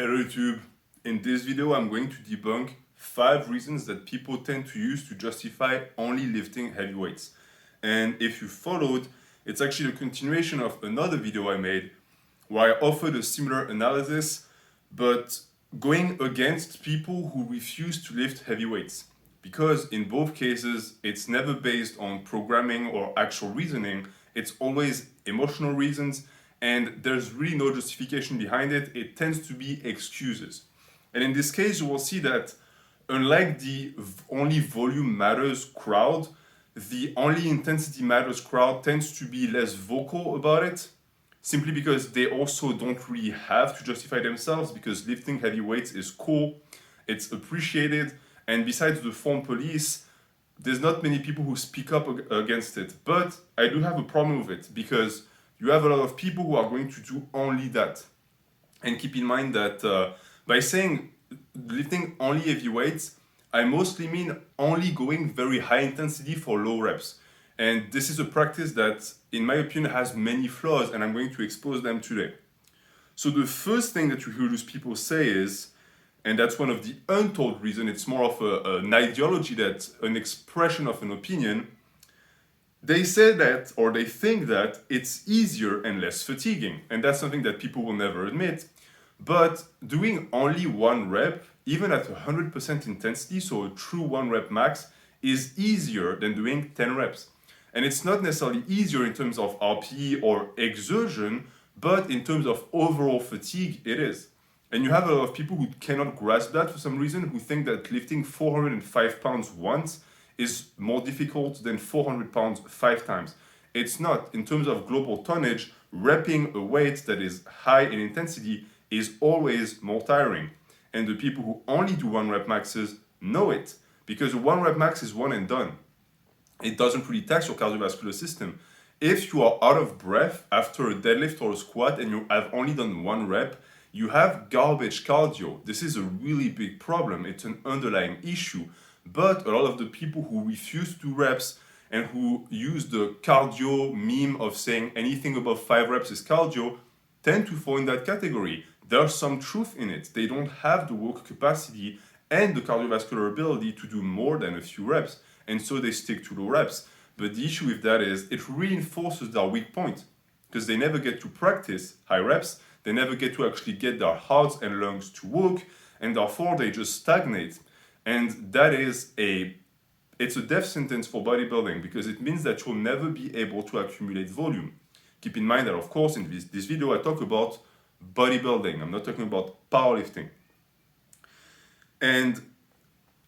Hello YouTube. In this video I'm going to debunk 5 reasons that people tend to use to justify only lifting heavy weights. And if you followed, it's actually a continuation of another video I made where I offered a similar analysis, but going against people who refuse to lift heavy weights. Because in both cases, it's never based on programming or actual reasoning, it's always emotional reasons, and there's really no justification behind it. It tends to be excuses. And in this case, you will see that unlike the only volume matters crowd, the only intensity matters crowd tends to be less vocal about it, simply because they also don't really have to justify themselves, because lifting heavy weights is cool, it's appreciated, and besides the form police, there's not many people who speak up against it. But I do have a problem with it, because you have a lot of people who are going to do only that. And keep in mind that by saying lifting only heavy weights, I mostly mean only going very high intensity for low reps. And this is a practice that, in my opinion, has many flaws, and I'm going to expose them today. So the first thing that you hear those people say is, and that's one of the untold reasons, it's more of an ideology that's an expression of an opinion. They say that, or they think that, it's easier and less fatiguing. And that's something that people will never admit. But doing only one rep, even at 100% intensity, so a true 1 rep max, is easier than doing 10 reps. And it's not necessarily easier in terms of RPE or exertion, but in terms of overall fatigue, it is. And you have a lot of people who cannot grasp that for some reason, who think that lifting 405 pounds once is more difficult than 400 pounds 5 times. It's not. In terms of global tonnage, repping a weight that is high in intensity is always more tiring. And the people who only do 1 rep maxes know it, because a 1 rep max is one and done. It doesn't really tax your cardiovascular system. If you are out of breath after a deadlift or a squat and you have only done 1 rep, you have garbage cardio. This is a really big problem. It's an underlying issue. But a lot of the people who refuse to do reps and who use the cardio meme of saying anything above 5 reps is cardio tend to fall in that category. There's some truth in it. They don't have the work capacity and the cardiovascular ability to do more than a few reps, and so they stick to low reps. But the issue with that is it reinforces their weak point, because they never get to practice high reps, they never get to actually get their hearts and lungs to work, and therefore they just stagnate. And that is it's a death sentence for bodybuilding, because it means that you'll never be able to accumulate volume. Keep in mind that, of course, in this video I talk about bodybuilding. I'm not talking about powerlifting. And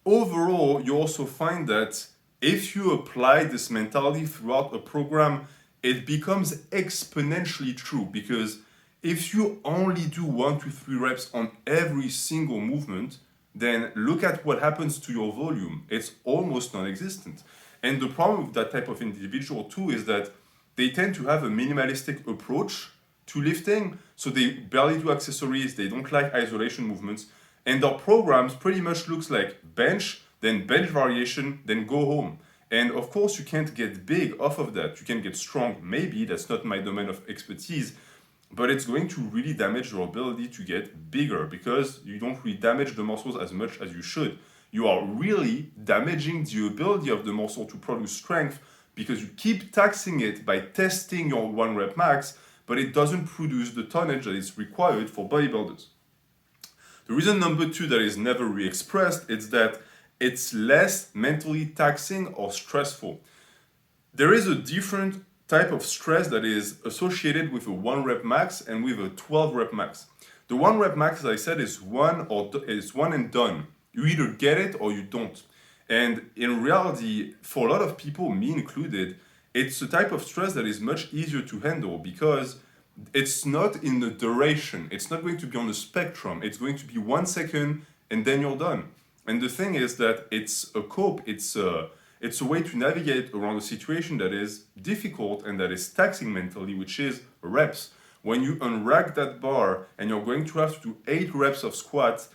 overall, you also find that if you apply this mentality throughout a program, it becomes exponentially true, because if you only do 1 to 3 reps on every single movement, then look at what happens to your volume. It's almost non-existent. And the problem with that type of individual too is that they tend to have a minimalistic approach to lifting, so they barely do accessories, they don't like isolation movements, and their programs pretty much looks like bench, then bench variation, then go home. And of course you can't get big off of that. You can get strong, maybe, that's not my domain of expertise, but it's going to really damage your ability to get bigger, because you don't really damage the muscles as much as you should. You are really damaging the ability of the muscle to produce strength, because you keep taxing it by testing your 1 rep max, but it doesn't produce the tonnage that is required for bodybuilders. The reason number 2 that is never re-expressed is that it's less mentally taxing or stressful. There is a different type of stress that is associated with a 1 rep max and with a 12 rep max. The 1 rep max, as I said, is one and done. You either get it or you don't. And in reality, for a lot of people, me included, it's a type of stress that is much easier to handle, because it's not in the duration. It's not going to be on the spectrum. It's going to be 1 second and then you're done. And the thing is that it's a cope, it's a way to navigate around a situation that is difficult and that is taxing mentally, which is reps. When you unrack that bar and you're going to have to do 8 reps of squats,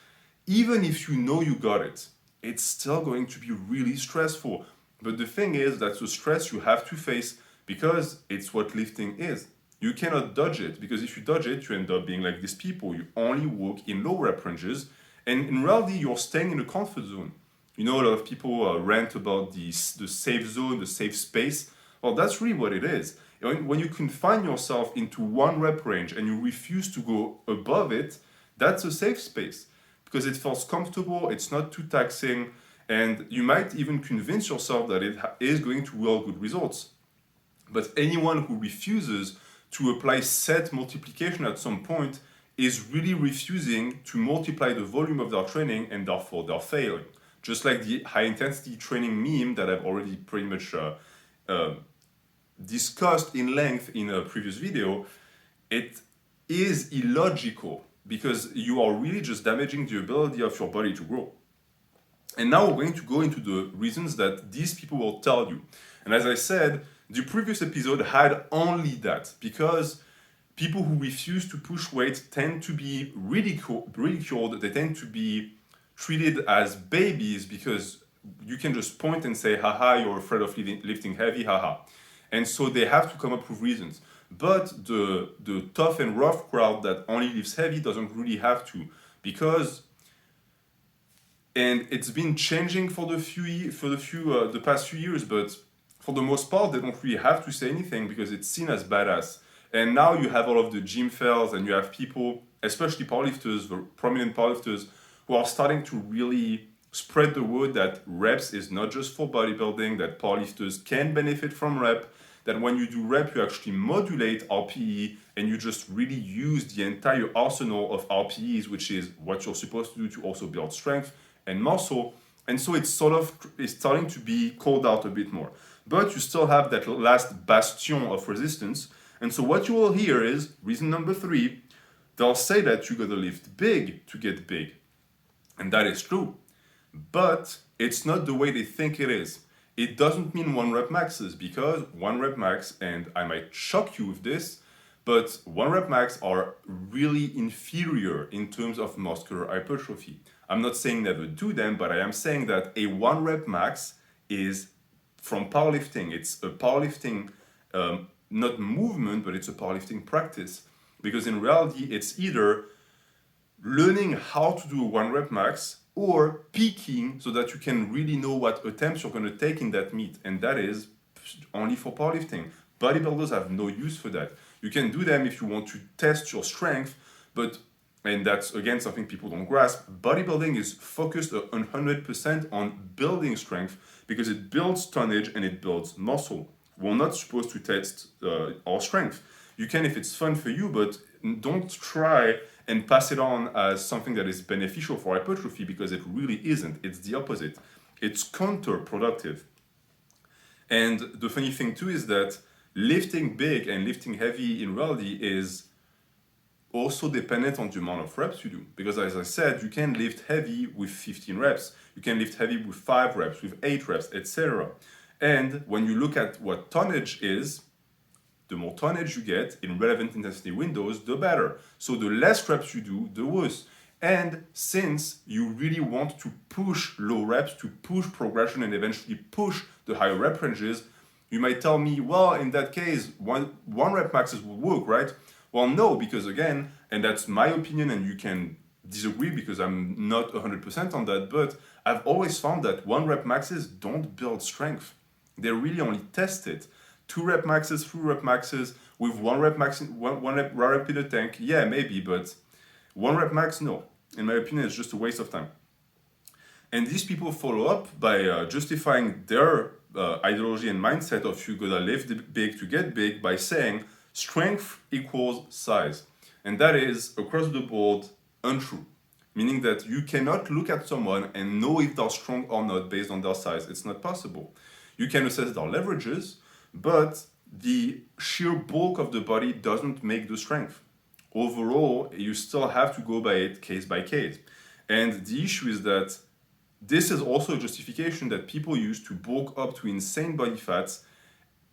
even if you know you got it, it's still going to be really stressful. But the thing is, that's the stress you have to face, because it's what lifting is. you cannot dodge it, because if you dodge it, you end up being like these people. You only work in low rep ranges, and in reality, you're staying in a comfort zone. You know, a lot of people rant about the safe zone, the safe space. Well, that's really what it is. When you confine yourself into one rep range and you refuse to go above it, that's a safe space because it feels comfortable, it's not too taxing, and you might even convince yourself that it is going to yield good results. But anyone who refuses to apply set multiplication at some point is really refusing to multiply the volume of their training, and therefore they're failing. Just like the high intensity training meme that I've already pretty much discussed in length in a previous video, it is illogical because you are really just damaging the ability of your body to grow. And now we're going to go into the reasons that these people will tell you. And as I said, the previous episode had only that, because people who refuse to push weight tend to be ridiculed. They tend to be treated as babies because you can just point and say, haha, you're afraid of lifting heavy, haha. And so they have to come up with reasons. But the tough and rough crowd that only lifts heavy doesn't really have to, because, and it's been changing for the past few years, but for the most part, they don't really have to say anything because it's seen as badass. And now you have all of the gym fails, and you have people, especially powerlifters, the prominent powerlifters, who are starting to really spread the word that reps is not just for bodybuilding, that powerlifters can benefit from rep, that when you do rep, you actually modulate RPE, and you just really use the entire arsenal of RPEs, which is what you're supposed to do to also build strength and muscle. And so it's starting to be called out a bit more. But you still have that last bastion of resistance. And so what you will hear is, reason number 3, they'll say that you gotta lift big to get big. And that is true. But it's not the way they think it is. It doesn't mean 1 rep maxes, because 1 rep max, and I might shock you with this, but 1 rep max are really inferior in terms of muscular hypertrophy. I'm not saying never do them, but I am saying that a 1 rep max is from powerlifting. It's a powerlifting, not movement, but it's a powerlifting practice. Because in reality, it's either learning how to do a 1 rep max or peaking so that you can really know what attempts you're going to take in that meet. And that is only for powerlifting. Bodybuilders have no use for that. You can do them if you want to test your strength, but, and that's again something people don't grasp, bodybuilding is focused 100% on building strength because it builds tonnage and it builds muscle. We're not supposed to test our strength. You can if it's fun for you, but don't try and pass it on as something that is beneficial for hypertrophy, because it really isn't. It's the opposite. It's counterproductive. And the funny thing too is that lifting big and lifting heavy in reality is also dependent on the amount of reps you do. Because as I said, you can lift heavy with 15 reps. You can lift heavy with 5 reps, with 8 reps, etc. And when you look at what tonnage is, the more tonnage you get in relevant intensity windows, the better. So the less reps you do, the worse. And since you really want to push low reps, to push progression and eventually push the higher rep ranges, you might tell me, well, in that case, one rep maxes will work, right? Well, no, because again, and that's my opinion, and you can disagree because I'm not 100% on that, but I've always found that 1 rep maxes don't build strength. They really only test it. 2 rep maxes, 3 rep maxes, with 1 rep max, one rep in the tank, yeah, maybe, but 1 rep max, no. In my opinion, it's just a waste of time. And these people follow up by justifying their ideology and mindset of you gotta lift big to get big by saying strength equals size. And that is, across the board, untrue. Meaning that you cannot look at someone and know if they're strong or not based on their size. It's not possible. You can assess their leverages, but the sheer bulk of the body doesn't make the strength. Overall, you still have to go by it case by case. And the issue is that this is also a justification that people use to bulk up to insane body fats,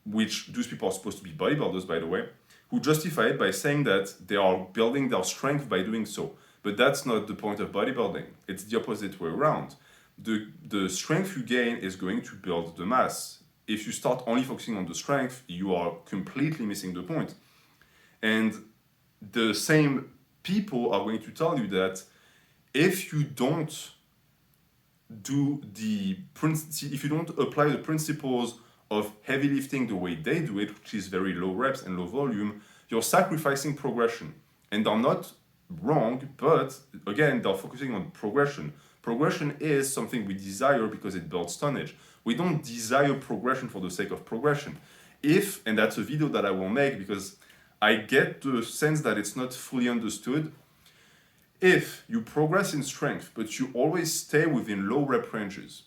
which those people are supposed to be bodybuilders, by the way, who justify it by saying that they are building their strength by doing so. But that's not the point of bodybuilding. It's the opposite way around. The strength you gain is going to build the mass. If you start only focusing on the strength, you are completely missing the point. And the same people are going to tell you that if you don't if you don't apply the principles of heavy lifting the way they do it, which is very low reps and low volume, you're sacrificing progression. And they're not wrong, but again, they're focusing on progression. Progression is something we desire because it builds tonnage. We don't desire progression for the sake of progression. And that's a video that I will make because I get the sense that it's not fully understood. If you progress in strength, but you always stay within low rep ranges,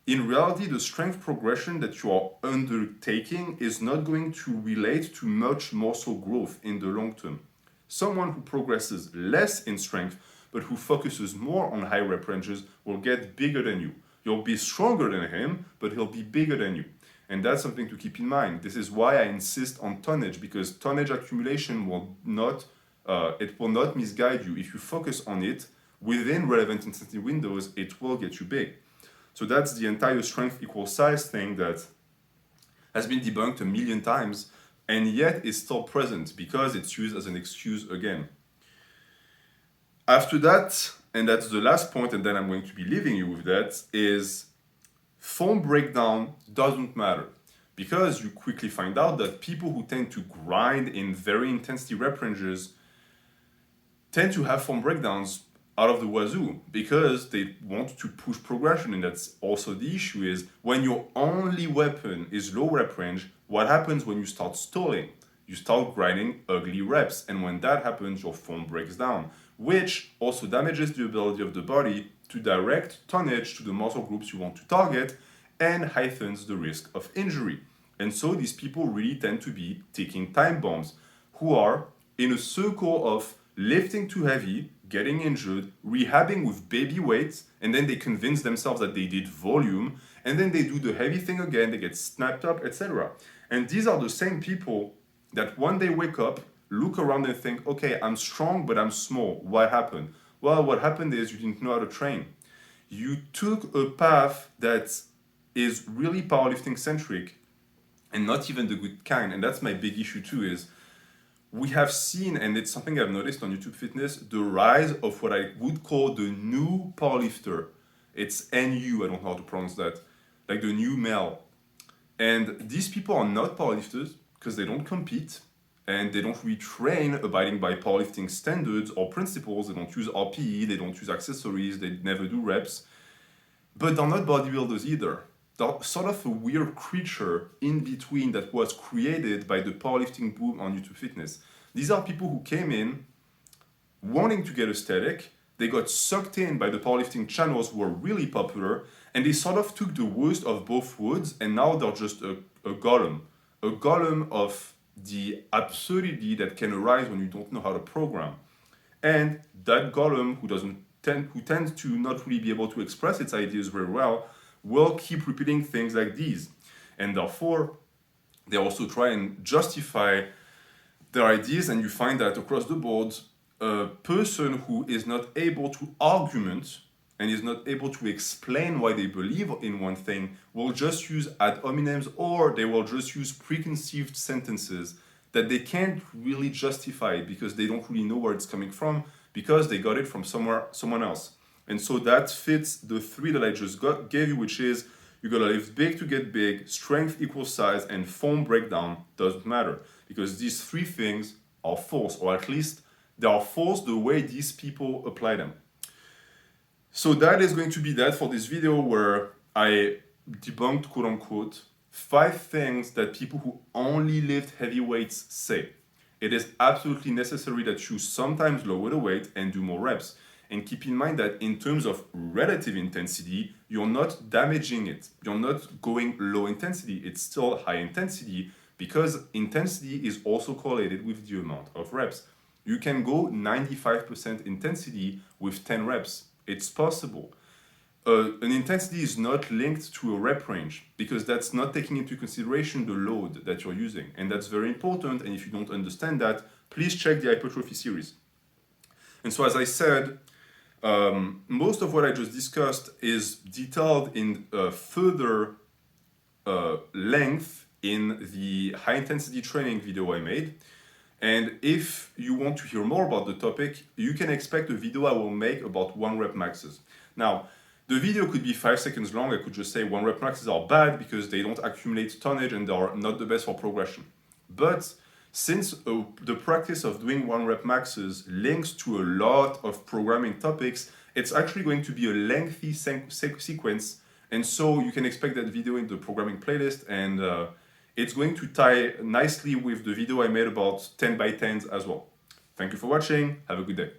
in reality, the strength progression that you are undertaking is not going to relate to much muscle growth in the long term. Someone who progresses less in strength, but who focuses more on high rep ranges will get bigger than you. You'll be stronger than him, but he'll be bigger than you. And that's something to keep in mind. This is why I insist on tonnage, because tonnage accumulation will not misguide you. If you focus on it within relevant intensity windows, it will get you big. So that's the entire strength equals size thing that has been debunked a million times and yet is still present because it's used as an excuse again. After that, and that's the last point, and then I'm going to be leaving you with that, is form breakdown doesn't matter. Because you quickly find out that people who tend to grind in very intensity rep ranges tend to have form breakdowns out of the wazoo because they want to push progression. And that's also the issue is when your only weapon is low rep range, what happens when you start stalling? You start grinding ugly reps. And when that happens, your form breaks down, which also damages the ability of the body to direct tonnage to the muscle groups you want to target and heightens the risk of injury. And so these people really tend to be ticking time bombs who are in a circle of lifting too heavy, getting injured, rehabbing with baby weights, and then they convince themselves that they did volume, and then they do the heavy thing again, they get snapped up, etc. And these are the same people that one day wake up, look around and think, okay, I'm strong, but I'm small. What happened? Well, what happened is you didn't know how to train. You took a path that is really powerlifting centric and not even the good kind. And that's my big issue too, is we have seen, and it's something I've noticed on YouTube Fitness, the rise of what I would call the new powerlifter. It's NU, I don't know how to pronounce that, like the new male. And these people are not powerlifters because they don't compete and they don't really train abiding by powerlifting standards or principles. They don't use RPE, they don't use accessories, they never do reps. But they're not bodybuilders either. They're sort of a weird creature in between that was created by the powerlifting boom on YouTube Fitness. These are people who came in wanting to get aesthetic, they got sucked in by the powerlifting channels who were really popular, and they sort of took the worst of both worlds, and now they're just a golem of the absurdity that can arise when you don't know how to program. And that golem who tends to not really be able to express its ideas very well will keep repeating things like these. And therefore, they also try and justify their ideas, and you find that across the board, a person who is not able to argument and is not able to explain why they believe in one thing will just use ad hominems, or they will just use preconceived sentences that they can't really justify because they don't really know where it's coming from because they got it from someone else. And so that fits the three that I just gave you, which is you gotta lift big to get big, strength equals size, and form breakdown doesn't matter. Because these three things are false, or at least they are false the way these people apply them. So that is going to be that for this video where I debunked, quote unquote, 5 things that people who only lift heavy weights say. It is absolutely necessary that you sometimes lower the weight and do more reps. And keep in mind that in terms of relative intensity, you're not damaging it. You're not going low intensity. It's still high intensity because intensity is also correlated with the amount of reps. You can go 95% intensity with 10 reps. It's possible. An intensity is not linked to a rep range because that's not taking into consideration the load that you're using. And that's very important. And if you don't understand that, please check the Hypertrophy series. And so, as I said, most of what I just discussed is detailed in further length in the high intensity training video I made. And if you want to hear more about the topic, you can expect a video I will make about 1 rep maxes. Now, the video could be 5 seconds long. I could just say 1 rep maxes are bad because they don't accumulate tonnage and they are not the best for progression. But since the practice of doing 1 rep maxes links to a lot of programming topics, it's actually going to be a lengthy sequence. And so you can expect that video in the programming playlist, and it's going to tie nicely with the video I made about 10 by 10s as well. Thank you for watching. Have a good day.